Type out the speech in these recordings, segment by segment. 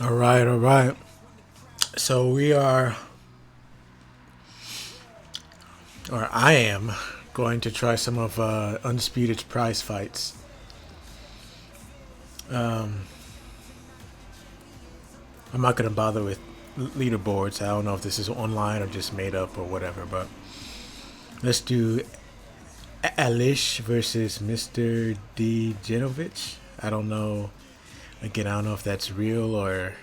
All right, all right. So we are, or I am, going to try some of Undisputed Prize fights. I'm not going to bother with leaderboards. I don't know if this is online or just made up or whatever, but let's do Alish versus Mr. Djanovic. I don't know. Again, I don't know if that's real or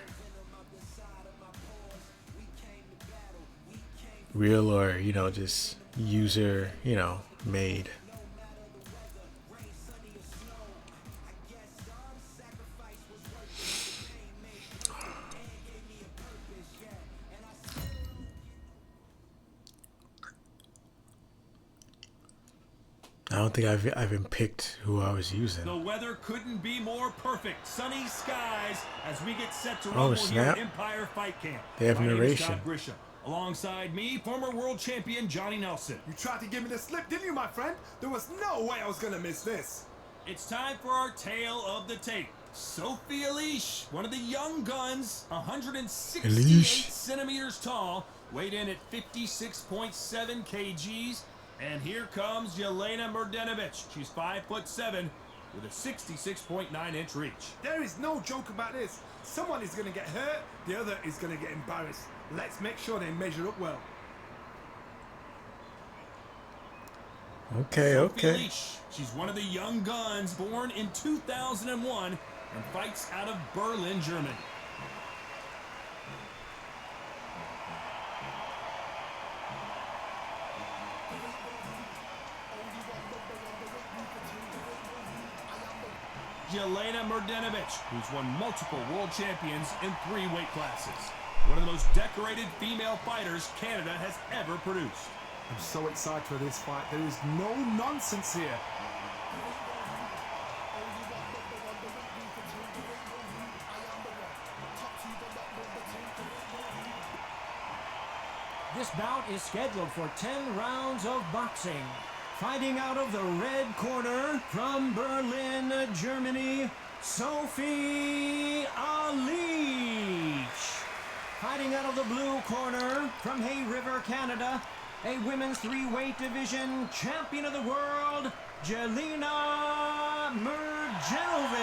just user made. I don't think I've even picked who I was using. The weather couldn't be more perfect. Sunny skies as we get set to Oh, rumble here snap. at Empire Fight Camp. They have My name is narration. Scott Grisham. Alongside me, former world champion Johnny Nelson. You tried to give me the slip, didn't you, my friend? There was no way I was gonna miss this. It's time for our tale of the tape. Sophie Alish, one of the young guns, 168 Alish. centimeters tall, weighed in at 56.7 kgs. And here comes Jelena Mrdenovic. She's 5'7" with a 66.9-inch reach. There is no joke about this. Someone is gonna get hurt, the other is gonna get embarrassed. Let's make sure they measure up well. Okay, Sophie okay. Alish. She's one of the young guns, born in 2001 and fights out of Berlin, Germany. Jelena Mrdenovic, who's won multiple world champions in 3 weight classes. One of the most decorated female fighters Canada has ever produced. I'm so excited for this fight. There is no nonsense here. This bout is scheduled for 10 rounds of boxing. Fighting out of the red corner from Berlin, Germany, Sophie Alish. Fighting out of the blue corner from Hay River, Canada, a women's 3-weight division champion of the world, Jelena Mrdenovic.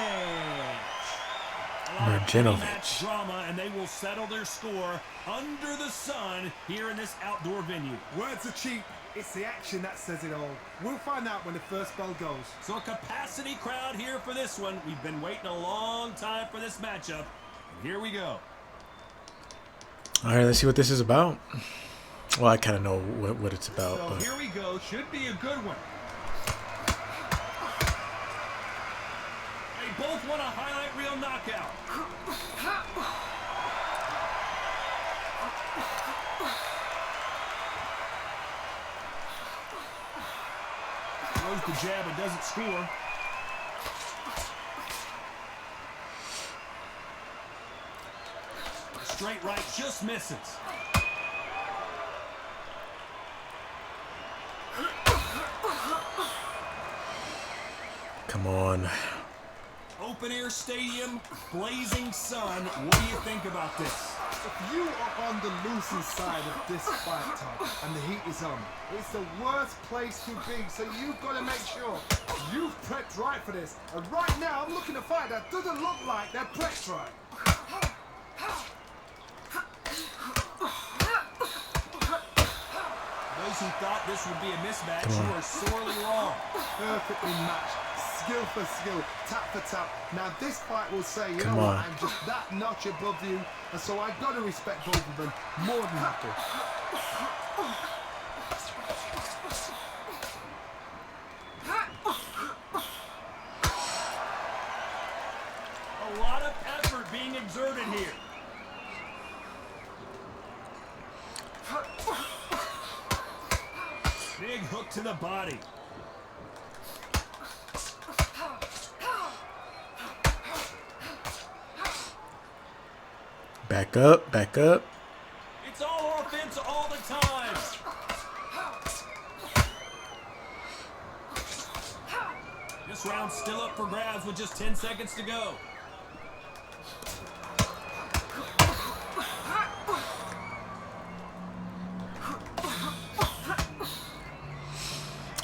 Mrdenovic. Drama, and they will settle their score under the sun here in this outdoor venue. Words are cheap. It's the action that says it all. We'll find out when the first bell goes. So a capacity crowd here for this one. We've been waiting a long time for this matchup. And here we go. All right, let's see what this is about. Well, I kind of know what it's about, So but here we go. Should be a good one. They both want a highlight reel knockout. Throws the jab and doesn't score. Straight right just misses. come on. Open air stadium, blazing sun. What do you think about this? If you are on the losing side of this fight, Todd, and the heat is on, it's the worst place to be, so you've got to make sure you've prepped right for this. And right now, I'm looking at a fight that doesn't look like they're prepped right. Those who thought this would be a mismatch, Come on. you are sorely wrong. Perfectly matched, skill for skill, tap for tap. Now this fight will say, you Come know what, on. I'm just that notch above you, and so I've got to respect both of them more than happy. A lot of effort being exerted here. Big hook to the body. Back up, back up. It's all offense all the time. This round's still up for grabs with just 10 seconds to go.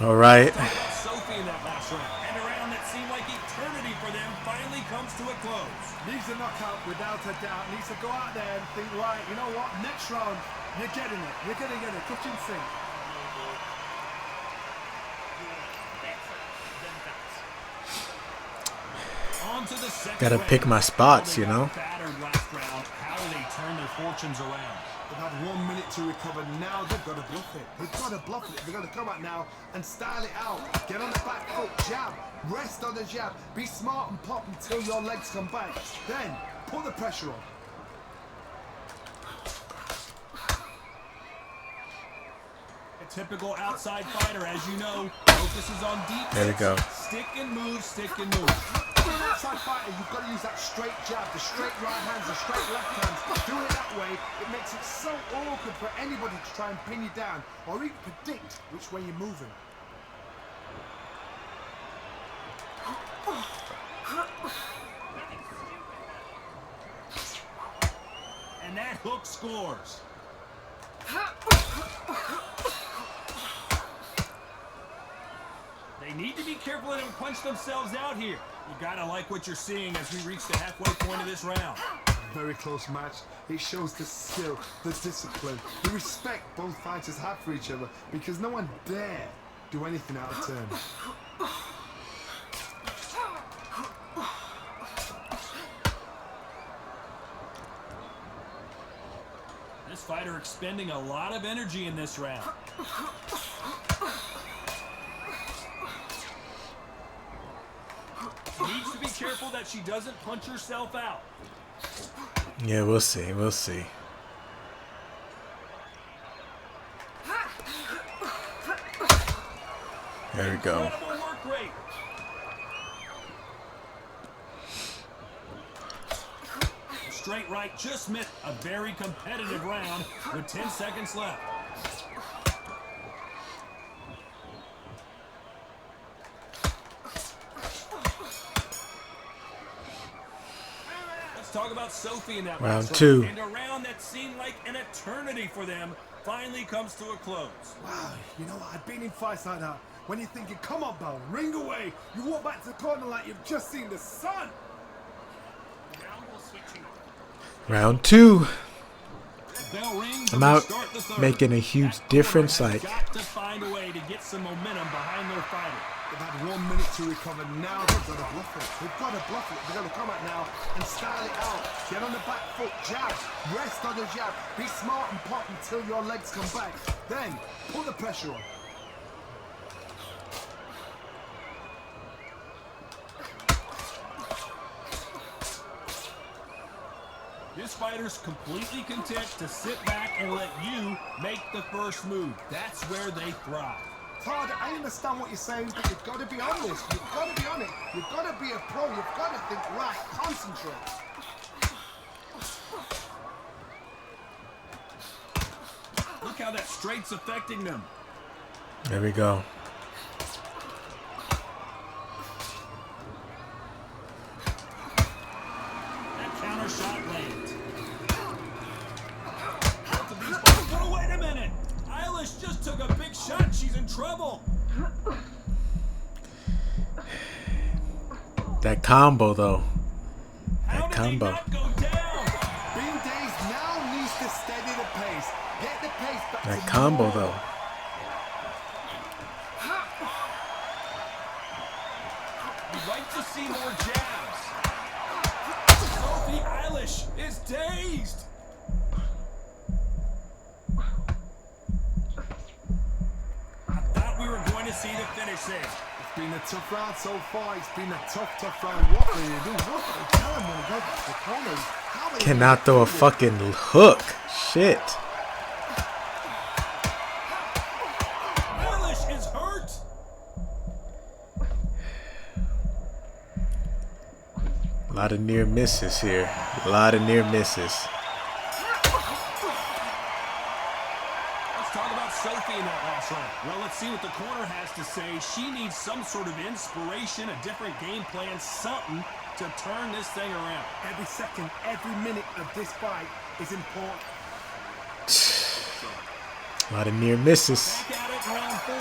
All right. Sophie in that last round. And a round that seemed like eternity for them finally comes to a close. Needs a knockout without a doubt. Needs to go out there and think, right, you know what? Next round, you're getting it. You're going to get it. Touch and sink. On to the second Gotta round. pick my spots, you know. Battered last round. How do they turn their fortunes around? They've had 1 minute to recover. Now they've got to bluff it. They've got to bluff it. They've got to come out now and style it out. Get on the back foot, jab. Rest on the jab. Be smart and pop until your legs come back. Then put the pressure on. A typical outside fighter, as you know, focuses on deep. There we go. Stick and move, stick and move. For an outside fighter, you've got to use that straight jab, the straight right hands, the straight left hands. Doing it that way, it makes it so awkward for anybody to try and pin you down or even predict which way you're moving. And that hook scores. They need to be careful they don't punch themselves out here. You gotta like what you're seeing as we reach the halfway point of this round. Very close match. It shows the skill, the discipline, the respect both fighters have for each other because no one dare do anything out of turn. This fighter expending a lot of energy in this round. She needs to be careful that she doesn't punch herself out. Yeah, we'll see. We'll see. There we go. Incredible work rate. A straight right just missed a very competitive round with 10 seconds left. Let's talk about Sophie in that Round last two. And a round that seemed like an eternity for them finally comes to a close. Wow, you know what? I've been in fights like that. When you're thinking, come on, Bell, ring away. You walk back to the corner like you've just seen the sun. Round two. Bell rings I'm and we out start the third. making a huge That difference. corner has Like, got to find a way to get some momentum behind their fighter. They've had 1 minute to recover. Now they've got to bluff it. They've got to bluff it. They've got to come out now and style it out. Get on the back foot, jab. Rest on the jab. Be smart and pop until your legs come back. Then put the pressure on. This fighter's completely content to sit back and let you make the first move. That's where they thrive. Todd, I understand what you're saying, but you've got to be on this. You've got to be on it. You've got to be a pro. You've got to think, right, concentrate. Look how that straight's affecting them. there we go. That counter shot lands. Both of these fighters- Oh, wait a minute! Eilish just took a big shot. She's in trouble. That combo, though. How That did combo. he not go down? Bean Days now needs to steady the pace. Get the pace back That to combo, normal. though. You'd like to see more jabs. Sophie Eilish is dazed. I thought we were going to see the finish there. It's been a tough round so far. It's been a tough round. What will you do? What will you tell him when he goes back to the corners? How will you Cannot throw a fucking hook. Shit. Eilish is hurt. A lot of near misses here. A lot of near misses. Let's talk about Sophie in that last round. Well, let's see what the corner has to say. She needs some sort of inspiration, a different game plan, something to turn this thing around. Every second, every minute of this fight is important. A lot of near misses. Back at it in round 4.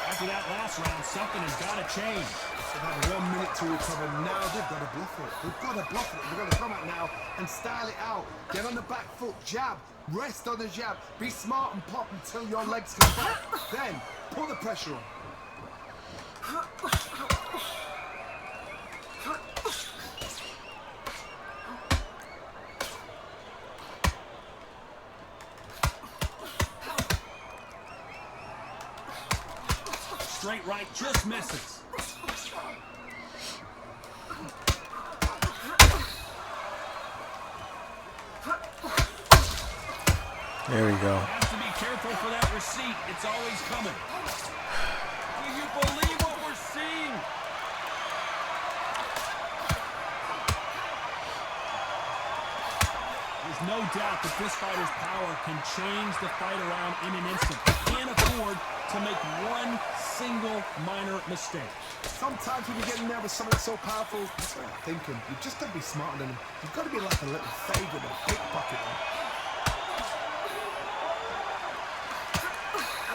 After that last round, something has got to change. They've had 1 minute to recover. Now they've got to bluff it. They've got to bluff it. They've got to come out now and style it out. Get on the back foot, jab. Rest on the jab. Be smart and pop until your legs come back. Then, put the pressure on. Straight right just misses. There we go. Has to be careful for that receipt. It's always coming. Do you believe what we're seeing? There's no doubt that this fighter's power can change the fight around in an instant. He can't afford to make one single minor mistake. Sometimes when you get in there with something so powerful, that's what I'm thinking. You've just got to be smarter than him. You've got to be like a little favourite, a pickpocket.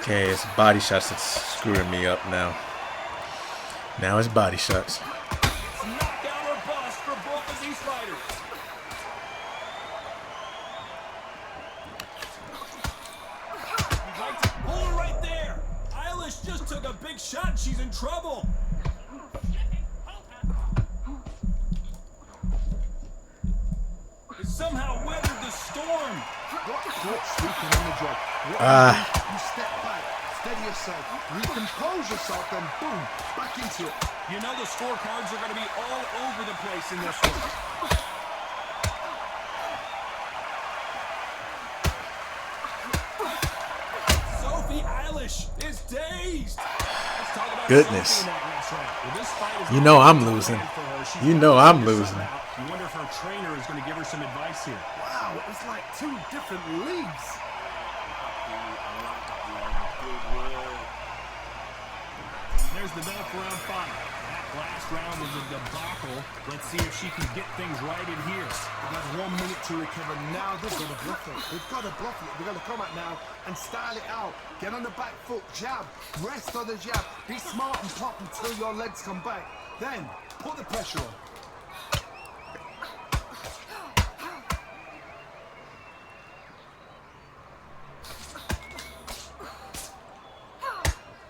Okay, it's body shots that's screwing me up now. Now it's body shots. It's knockout or bust for both of these fighters. He'd like to pull her right there. Eilish just took a big shot. She's in trouble. He somehow weathered the storm. What caught sweeping on the job? What you step back, steady yourself, recompose yourself, then boom, back into it. You know the scorecards are going to be all over the place in this one. Sophie Eilish is dazed. Let's talk about Goodness. Sophie in that last round. Well, this fight is You not know a I'm good losing. round for her. She's You got know to I'm figure losing. something out. You wonder if her trainer is going to give her some advice here. Wow, it was like 2 different leagues. There's the bell for round 5. That last round was a debacle. Let's see if she can get things righted here. They've had 1 minute to recover. Now they've got to bluff it. They've got to bluff it. They've got to come out now and style it out. Get on the back foot, jab. Rest on the jab. Be smart and pop until your legs come back. Then, put the pressure on.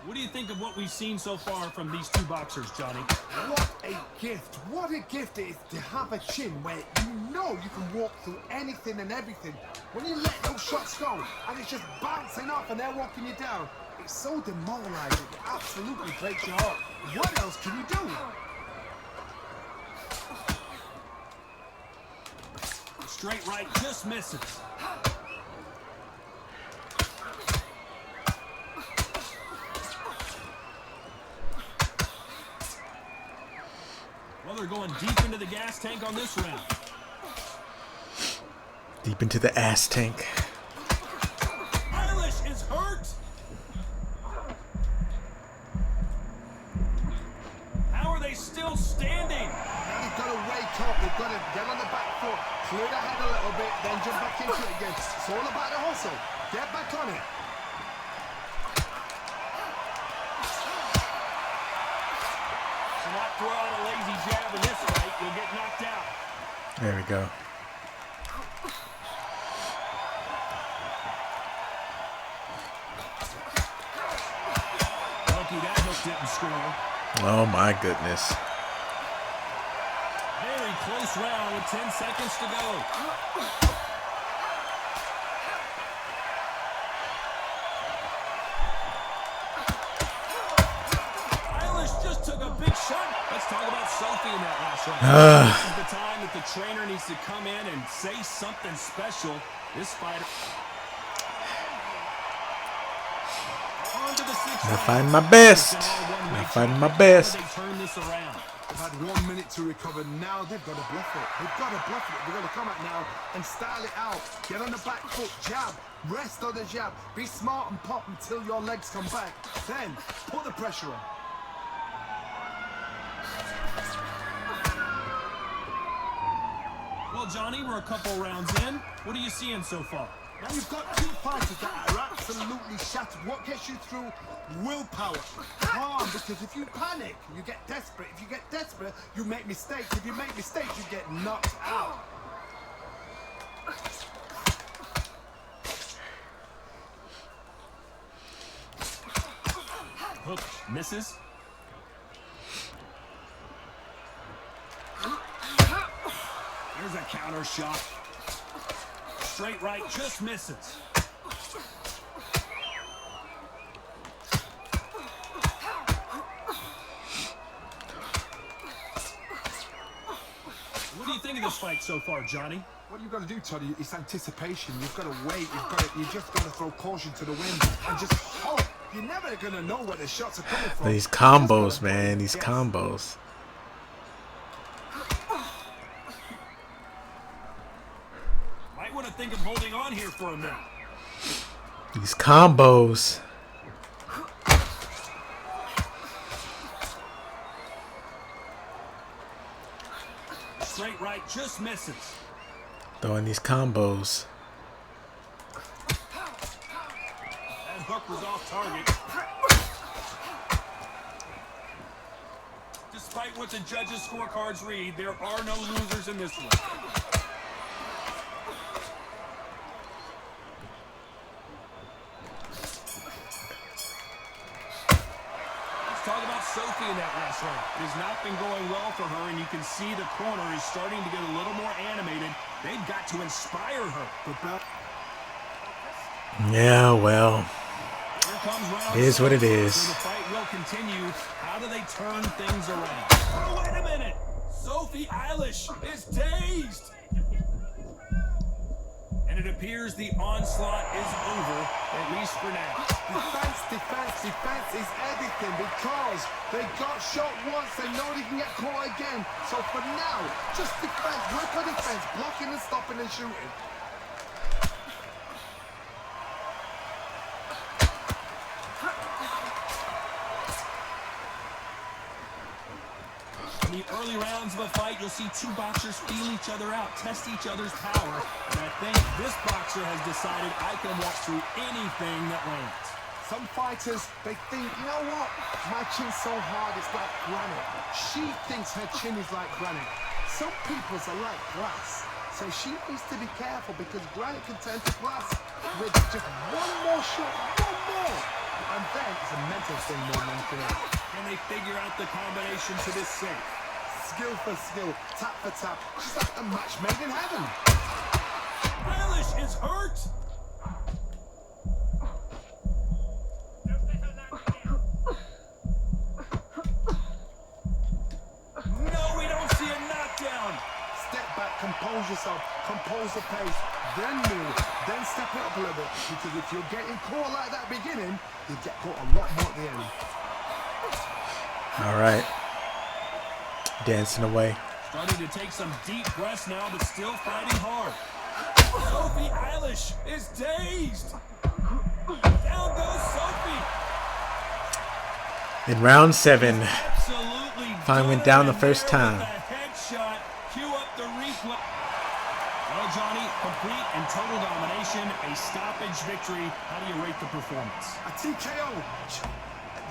What do you think of what we've seen so far from these two boxers, Johnny? What a gift. What a gift it is to have a chin where you know you can walk through anything and everything. When you let those shots go and it's just bouncing off and they're walking you down, it's so demoralizing. It absolutely breaks your heart. What else can you do? Straight right just misses. Well, they're going deep into the gas tank on this round. Deep into the ass tank. Eilish is hurt. How are they still standing? Now they've got to wake up. They've got to get on the back foot, clear the head a little bit, then jump back into it again. It's all about the hustle. Get back on it. Do not throw out a lazy jab in this fight. You'll get knocked out. There we go. Lucky that hook didn't score. Oh my goodness. Very close round with 10 seconds to go. Eilish just took a big shot. Let's talk about Sophie in that last round. This is the time that the trainer needs to come in and say something special. This fighter... On to the 6th I'm round. fighting my best. It's an all-one I'm weight fighting shot. my best. How do they turn this around? They've had 1 minute to recover. Now they've got to bluff it. They've got to bluff it. They've got to come out now and style it out. Get on the back foot, jab. Rest on the jab. Be smart and pop until your legs come back. Then, put the pressure on. Well, Johnny, we're a couple rounds in. What are you seeing so far? Now you've got two fighters that are absolutely shattered. What gets you through? Willpower. Calm, because if you panic, you get desperate. If you get desperate, you make mistakes. If you make mistakes, you get knocked out. Hook misses. Here's a counter shot. Straight right, just misses. What do you think of this fight so far, Johnny? What you've got to do, Toddy, is anticipation. You've got to wait. You just got to throw caution to the wind and just hope. You're never going to know where the shots are coming from. These combos, man. These combos. Might want to think of holding on here for a minute. These combos. Straight right, just misses. Throwing these combos. That hook was off target. Despite what the judges' scorecards read, there are no losers in this one. Talk about Sophie in that wrestling. It has not been going well for her, and you can see the corner is starting to get a little more animated. They've got to inspire her. Yeah, well, Here comes round it is what it six. is. So the fight will continue. How do they turn things around? Oh, wait a minute. Sophie Eilish is dazed. And it appears the onslaught is over, at least for now. Defense is everything because they got shot once. They know they can get caught again. So for now, just defense, work on defense, blocking and stopping and shooting. In the early rounds of a fight, you'll see two boxers feel each other out, test each other's power. And I think this boxer has decided I can walk through anything that lands. Some fighters, they think, you know what? My chin's so hard, it's like granite. She thinks her chin is like granite. Some people's are like glass. So she needs to be careful because granite can turn to glass with just one more shot, one more. And then it's a mental thing more than anything else. Can they figure out the combination to this safe? Skill for skill, tap for tap. She's like a match made in heaven. Eilish is hurt. No, we don't see a knockdown. Step back, compose yourself, compose the pace, then move, then step it up a little bit. Because if you're getting caught like that beginning, you get caught a lot more at the end. All right. Dancing away. Starting to take some deep breaths now, but still fighting hard. Sophie Eilish is dazed. Down goes Sophie. In round 7, Absolutely. Fine went down the first there time. with a headshot. Cue up the replay. Well, Johnny, complete and total domination, a stoppage victory. How do you rate the performance? A TKO.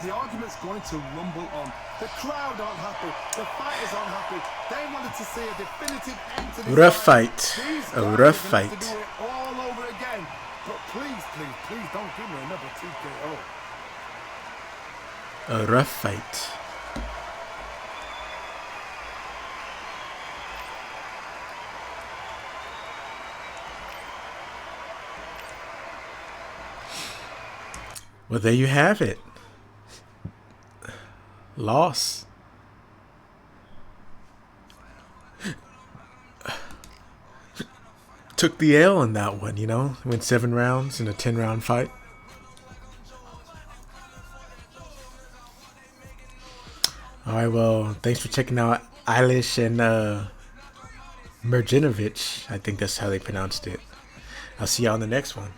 The argument's going to rumble on. The crowd aren't happy. The fighters aren't happy. They wanted to see a definitive end to this Rough fight. These A guys rough are gonna have fight. to do it all over again. But please, please, please don't give me another TKO. A rough fight. Well, there you have it. Loss. Took the L in that one, you know. Went 7 rounds in a 10-round fight. All right, well, thanks for checking out Eilish and Mrdjenovich. I think that's how they pronounced it. I'll see you on the next one.